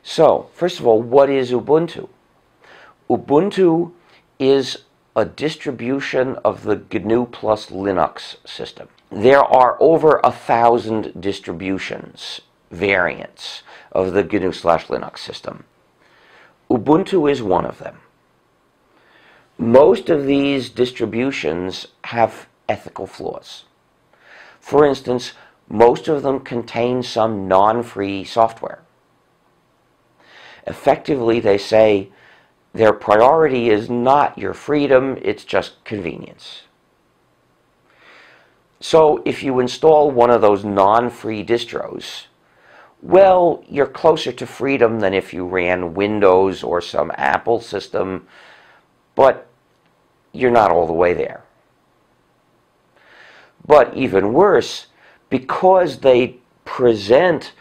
So, first of all, what is Ubuntu? Ubuntu is a distribution of the GNU plus Linux system. There are over 1,000 distributions, variants of the GNU/Linux system. Ubuntu is one of them. Most of these distributions have ethical flaws. For instance, most of them contain some non-free software. Effectively, they say their priority is not your freedom, it's just convenience. So if you install one of those non-free distros, well, you're closer to freedom than if you ran Windows or some Apple system, but you're not all the way there. But even worse, because they present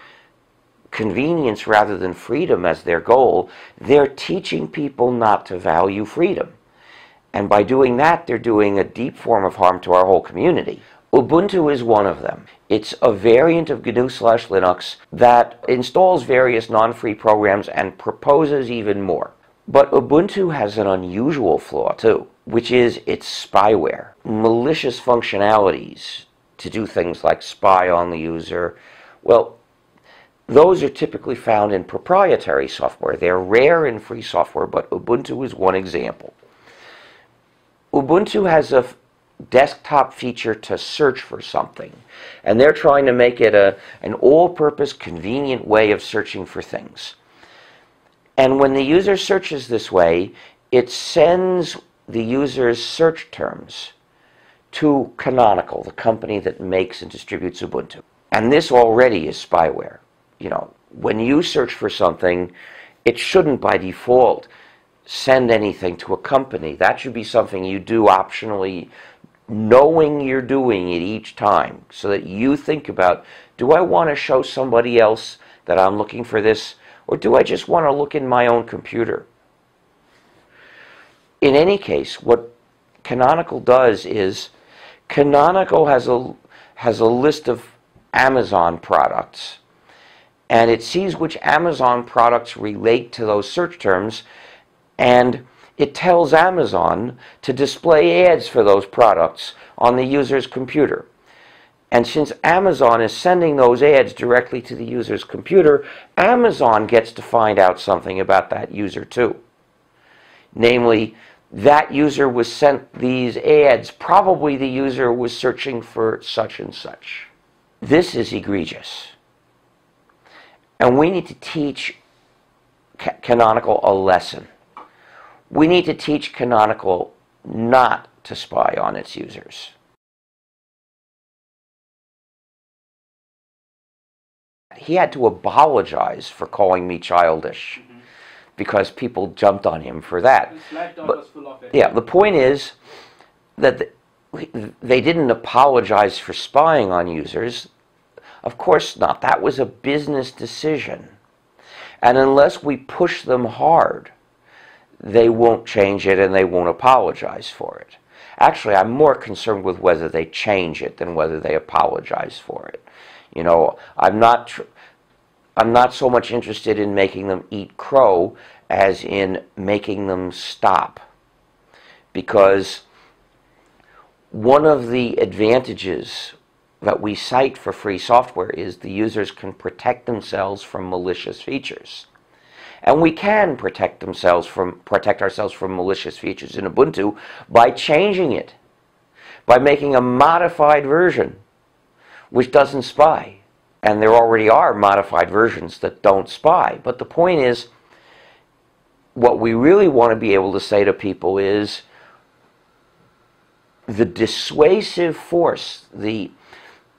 convenience rather than freedom as their goal, they're teaching people not to value freedom. And by doing that, they're doing a deep form of harm to our whole community. Ubuntu is one of them. It's a variant of GNU/Linux that installs various non-free programs and proposes even more. But Ubuntu has an unusual flaw too, which is its spyware. Malicious functionalities to do things like spy on the user. Well, those are typically found in proprietary software. They're rare in free software, but Ubuntu is one example. Ubuntu has a desktop feature to search for something, and they're trying to make it an all-purpose, convenient way of searching for things. And when the user searches this way, it sends the user's search terms to Canonical, the company that makes and distributes Ubuntu. And this already is spyware. You know, when you search for something, it shouldn't by default send anything to a company. That should be something you do optionally, knowing you're doing it each time, so that you think about, do I want to show somebody else that I'm looking for this, or do I just want to look in my own computer? In any case, what Canonical does is, Canonical has a list of Amazon products, and it sees which Amazon products relate to those search terms, and it tells Amazon to display ads for those products on the user's computer. And since Amazon is sending those ads directly to the user's computer, Amazon gets to find out something about that user too. Namely, that user was sent these ads. Probably the user was searching for such and such. This is egregious. And we need to teach Canonical a lesson. We need to teach Canonical not to spy on its users. He had to apologize for calling me childish, because people jumped on him for that. But, yeah, the point is that they didn't apologize for spying on users. Of course not. That was a business decision. And unless we push them hard, they won't change it and they won't apologize for it. Actually, I'm more concerned with whether they change it than whether they apologize for it. You know, I'm not so much interested in making them eat crow as in making them stop. Because one of the advantages that we cite for free software is the users can protect themselves from malicious features. And we can protect ourselves from malicious features in Ubuntu by changing it, by making a modified version which doesn't spy. And there already are modified versions that don't spy. But the point is, what we really want to be able to say to people is the dissuasive force, the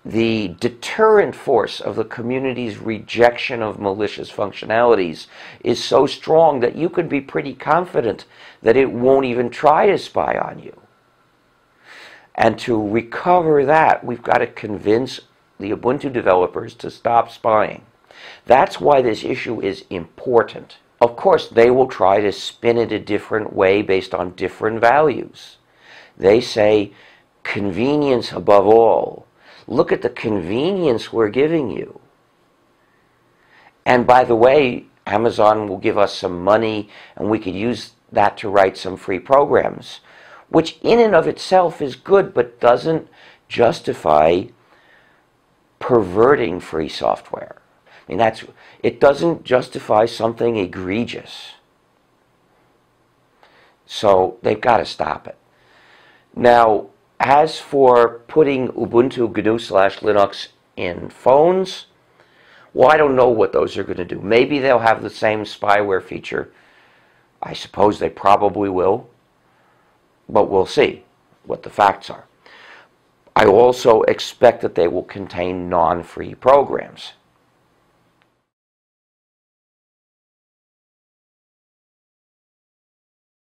deterrent force of the community's rejection of malicious functionalities is so strong that you could be pretty confident that it won't even try to spy on you. And to recover that, we've got to convince the Ubuntu developers to stop spying. That's why this issue is important. Of course, they will try to spin it a different way based on different values. They say, convenience above all. Look at the convenience we're giving you. And by the way, Amazon will give us some money and we could use that to write some free programs, which in and of itself is good, but doesn't justify perverting free software. I mean, it doesn't justify something egregious. So they've got to stop it. Now, as for putting Ubuntu GNU/Linux in phones, well, I don't know what those are going to do. Maybe they'll have the same spyware feature. I suppose they probably will, but we'll see what the facts are. I also expect that they will contain non-free programs.